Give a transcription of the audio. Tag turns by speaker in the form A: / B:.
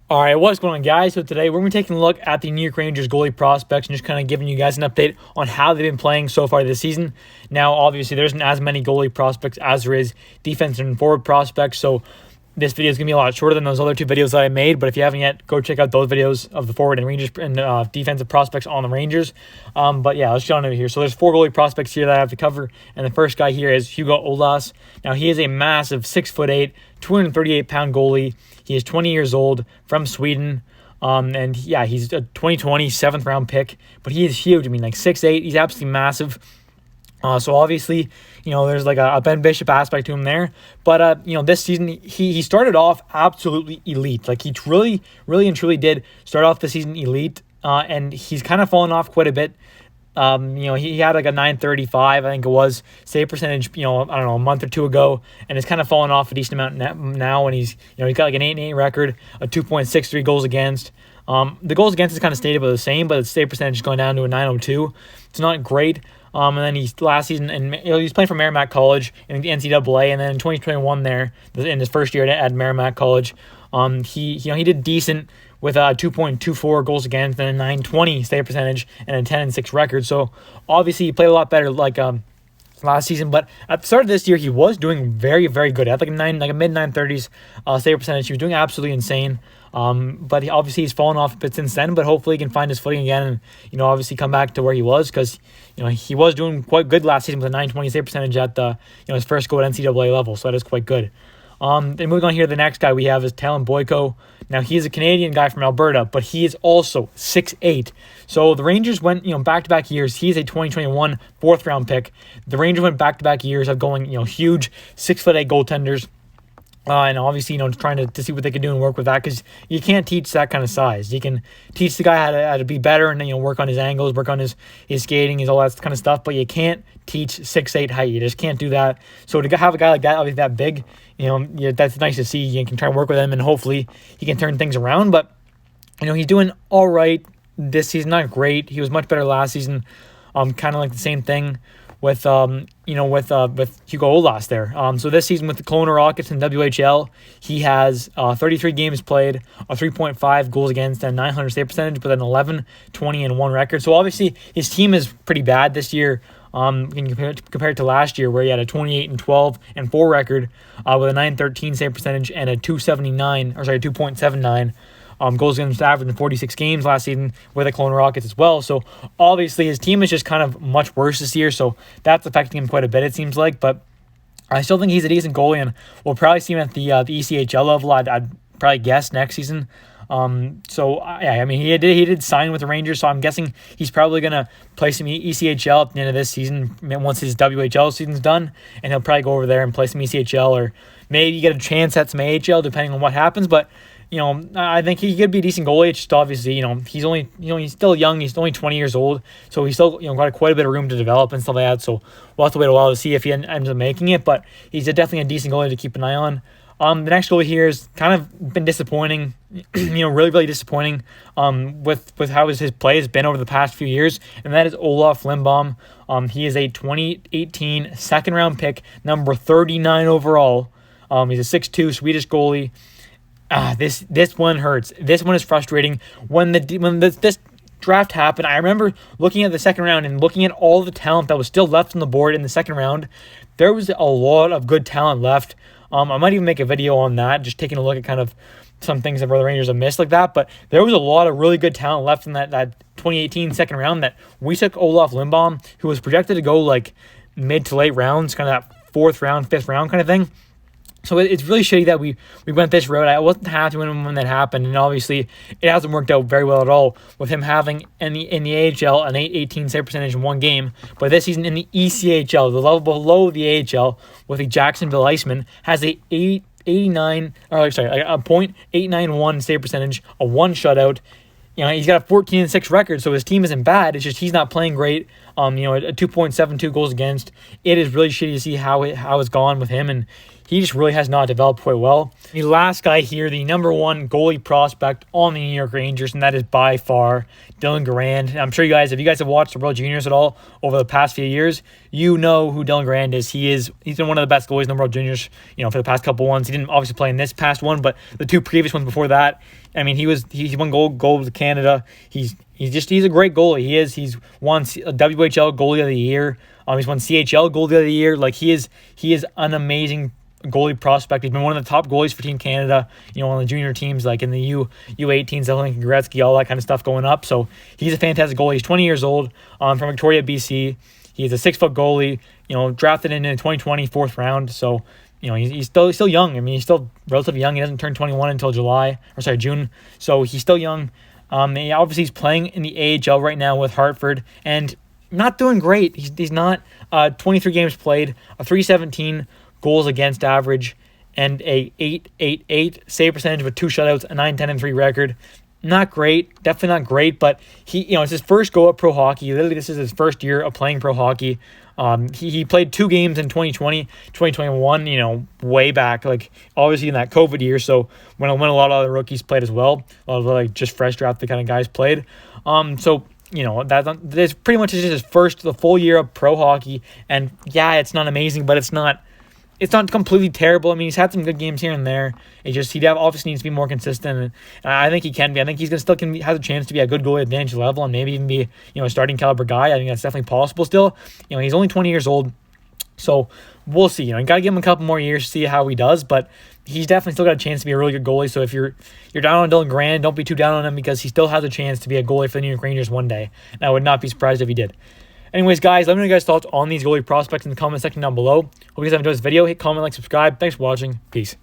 A: All right, what's going on, guys? So today we're going to be taking a look at the New York Rangers goalie prospects and just kind of giving you guys an update on how they've been playing so far this season. Now, obviously, there isn't as many goalie prospects as there is defense and forward prospects, so this video is going to be a lot shorter than those other two videos that I made, but if you haven't yet, go check out those videos of the forward and Rangers and defensive prospects on the Rangers. But yeah, let's jump into here. So there's four goalie prospects here that I have to cover, and the first guy here is Hugo Olas. Now, he is a massive 6'8", 238-pound goalie. He is 20 years old, from Sweden. And yeah, he's a 2020 7th-round pick, but he is huge. I mean, like 6'8", he's absolutely massive. So obviously, there's like a Ben Bishop aspect to him there. But, this season, he started off absolutely elite. Like, he really and truly did start off the season elite. And he's kind of fallen off quite a bit. He had like a 935, I think it was, save percentage, I don't know, a month or two ago. And it's kind of fallen off a decent amount now. And he's got like an 8-8 record, a 2.63 goals against. The goals against is kind of stayed about the same, but the save percentage is going down to a 902. It's not great. And then he's last season, and he's playing for Merrimack College in the NCAA, and then in 2021 there, in his first year at Merrimack College, he did decent with a 2.24 goals against and a 920 save percentage and a 10-6 record. So obviously he played a lot better last season, but at the start of this year he was doing very, very good. At like a mid 930s save percentage. He was doing absolutely insane. But he's fallen off a bit since then, but hopefully he can find his footing again and, obviously come back to where he was, because, he was doing quite good last season with a 920 save percentage at the, his first go at NCAA level. So that is quite good. Then moving on here, the next guy we have is Talon Boyko. Now, he's a Canadian guy from Alberta, but he is also 6'8". So the Rangers went, back-to-back years. He's a 2021 4th-round pick. The Rangers went back-to-back years of going, huge 6'8" goaltenders. And obviously, trying to see what they can do and work with that, because you can't teach that kind of size. You can teach the guy how to be better and work on his angles, work on his skating, all that kind of stuff. But you can't teach 6'8" height. You just can't do that. So to have a guy like that, obviously that big, that's nice to see. You can try and work with him, and hopefully he can turn things around. But he's doing all right this season. Not great. He was much better last season. Kind of like the same thing with Hugo Olas there. So this season with the Kelowna Rockets and WHL, he has 33 games played, a 3.5 goals against, and 900 save percentage, but an 11-20-1 record. So obviously his team is pretty bad this year. Compared to last year, where he had a 28-12-4 record with a 913 save percentage and a 2.79 goals against average in 46 games last season with the Kelowna Rockets as well. So obviously his team is just kind of much worse this year, so that's affecting him quite a bit, it seems like. But I still think he's a decent goalie, and we'll probably see him at the ECHL level, I'd probably guess, next season. He did sign with the Rangers, so I'm guessing he's probably going to play some ECHL at the end of this season once his WHL season's done, and he'll probably go over there and play some ECHL, or maybe get a chance at some AHL depending on what happens. But I think he could be a decent goalie. It's just obviously, he's still young. He's only 20 years old, so he's still, got quite a bit of room to develop and stuff like that. So we'll have to wait a while to see if he ends up making it. But he's definitely a decent goalie to keep an eye on. The next goalie here has kind of been disappointing, really disappointing with how his play has been over the past few years, and that is Olaf Kolm. He is a 2018 2nd-round pick, number 39 overall. He's a 6'2" Swedish goalie. This one hurts. This one is frustrating. When this draft happened, I remember looking at the 2nd round and looking at all the talent that was still left on the board in the 2nd round. There was a lot of good talent left. I might even make a video on that, just taking a look at kind of some things that the Rangers have missed like that. But there was a lot of really good talent left in that 2018 2nd round that we took Olaf Kolm, who was projected to go like mid to late rounds, kind of that 4th round, 5th round kind of thing. So it's really shitty that we went this road. I wasn't happy when that happened, and obviously it hasn't worked out very well at all with him having in the AHL an 818 save percentage in one game. But this season in the ECHL, the level below the AHL, with the Jacksonville Icemen, has a .891 save percentage, a 1 shutout. He's got a 14-6 record, so his team isn't bad. It's just he's not playing great. A 2.72 goals against. It is really shitty to see how it's gone with him, and he just really has not developed quite well. The last guy here, the number one goalie prospect on the New York Rangers, and that is by far Dylan Garand. I'm sure if you guys have watched the World Juniors at all over the past few years, you know who Dylan Garand is. He's been one of the best goalies in the World Juniors, for the past couple ones. He didn't obviously play in this past one, but the two previous ones before that. I mean, he won gold with Canada. He's a great goalie. He's won a WHL Goalie of the Year. He's won CHL Goalie of the Year. Like he is an amazing goalie prospect. He's been one of the top goalies for Team Canada, on the junior teams, like in the U18s, Lincoln Gretzky, all that kind of stuff going up. So he's a fantastic goalie. He's 20 years old, from Victoria, BC. He's a 6-foot goalie, drafted in 2020, 4th round. So, he's still young. I mean, he's still relatively young. He doesn't turn 21 until June. So he's still young. Obviously he's playing in the AHL right now with Hartford and not doing great. He's not 23 games played, a .317 goals against average, and a .888 save percentage with 2 shutouts, a 9-10-3 record. Not great, definitely not great, but it's his first go at pro hockey. Literally, this is his first year of playing pro hockey. He played 2 games in 2020, 2021, way back, like obviously in that COVID year. So when a lot of other rookies played as well, a lot of like just fresh drafted kind of guys played. That's pretty much just the full year of pro hockey. And yeah, it's not amazing, but it's not completely terrible. I mean, he's had some good games here and there. He obviously needs to be more consistent, and I think he can be. I think he's has a chance to be a good goalie at advantage level and maybe even be a starting caliber guy. I think that's definitely possible still. He's only 20 years old, so we'll see. You got to give him a couple more years to see how he does, but he's definitely still got a chance to be a really good goalie. So if you're down on Dylan Garand, don't be too down on him because he still has a chance to be a goalie for the New York Rangers one day. And I would not be surprised if he did. Anyways, guys, let me know your guys' thoughts on these goalie prospects in the comment section down below. Hope you guys have enjoyed this video. Hit comment, like, subscribe. Thanks for watching. Peace.